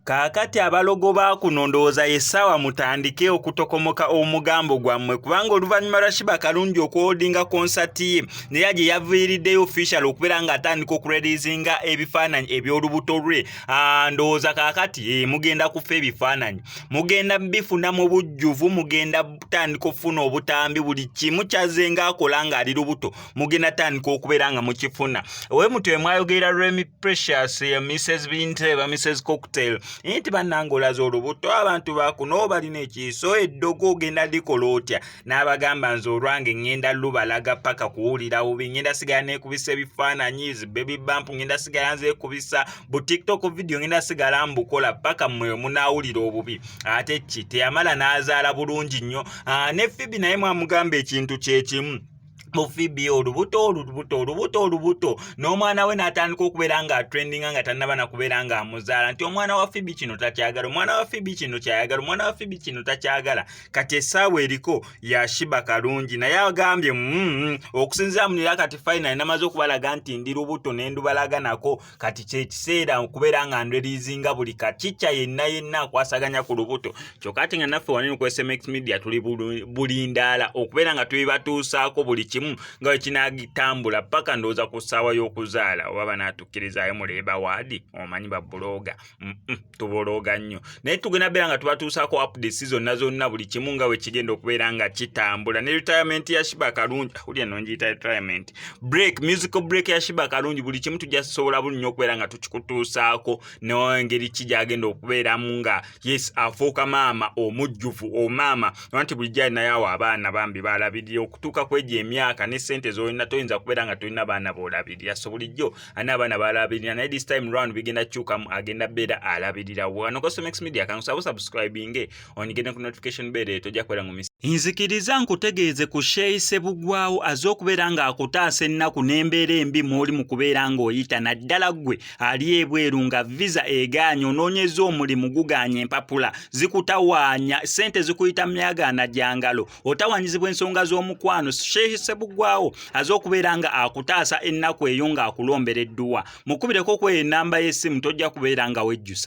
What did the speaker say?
Kaakati abalogo ba kuno ndowooza essaawa mutandike okutokomoka omugambo gwammwe kubanga oluvannyuma lwa Sheebah Karungi okuholdinga konsati ye naye gye yaviiriddeyo official okubeera ng'atandika okureleasinga ebifaananyi eby'olubuto lwe. Ndowooza kaakati mugenda kufa ebifaananyi, mugenda bifuna mu bujjuvu, mugenda tandika okufuna obutambi, buli kimu kyazzenga akola ng'ali lubuto mugenda tandika okubeera nga mukifuna. Ow'emutwe mwayogerera Remy Precious, Mrs. Binteba, Mrs. Cocktail nti bannange olaze olubuto abantu bakuno balina ekiiso eddogo ogenda likola otya n'abagamba nze olwange ngenda lubalaga paka kuwulira bubi, ngenda sigala neekubisa ebifaananyi baby bump, ngenda sigala nzeekubisa bu TikTok video, ngenda sigala mbukola paka mmwe munaawulira obubi. Ate ki teyamala n'azaala bulungi nnyo. Ne Phoebe naye mwamugamba ekintu kye kimu. Phoebe olubuto n'omwana we n'atandika okubeera nga trendinga nga tannaba na kubeera nga amuzaala nti omwana wa Phoebe kino takyagala, omwana wa Phoebe kino kyayagala, omwana wa Phoebe kino takyagala. Kati essaawa eriko ya Sheebah Karungi naye agambye okusinziira munira kati final namaze okubalaga nti ndi lubuto ne ndubalaga nako, kati kye kiseera okubeera nga ndreleasinga buli kakica yenna akwasaganya ku lubuto. Kyokka ate nga naffe wanene ku SMX Media tuli bulindaala okubeera nga tubibatuusaako buli kimu nga wekinagitambula paka ndowooza ku ssaawa y'okuzaala oba banaatukkirizayo mu Labour Ward. Omanyi babulooga tubulooga nnyo naye tugenda beera nga tubatuusaako updates zonna buli kimu nga wekigenda okubeera nga kitambula. Ne retirement ya Sheebah Karungi ulya nongiyita retirement break, musical break ya Sheebah Karungi buli kimu tujja sobola buli nnyo okubeera nga tukikutuusaako n'engeri ki gy'agenda okubeeramu nga yes afuuka maama omujjuvu omaama nti bulijjo alinayo abaana bambi balabirira okutuuka kwegyo emyaka ne ssente z'olina toyinza kubeera nga tolina baana boolabirira, so bulijjo ani abaana balabirira naye this time round bigenda kyukamu agenda beera alabirira. Wano ko SMX Media kankusaba subscribinge onigende ku notification bell tojja kubeera mu nzikiriza nkutegeeze ku Sheyi Ssebugwawo azze okubeera ng'akutaasa ennaku n'embeera embi mw'oli mu kubeera ng'oyita naddala ggwe ali ebweru nga visa egaanye onoonyeza omulimu gugaanye empapula zikutawaanya ssente zikuyita myagaana gyangalo otawanyizibwa ensonga z'omukwano. Sheyi Ssebugwawo azze okubeera nga akutaasa ennaku eyo ng'akulombera edduwa. Mukubireko ku ennamba y'essimu tojja kubeera nga wejjusa.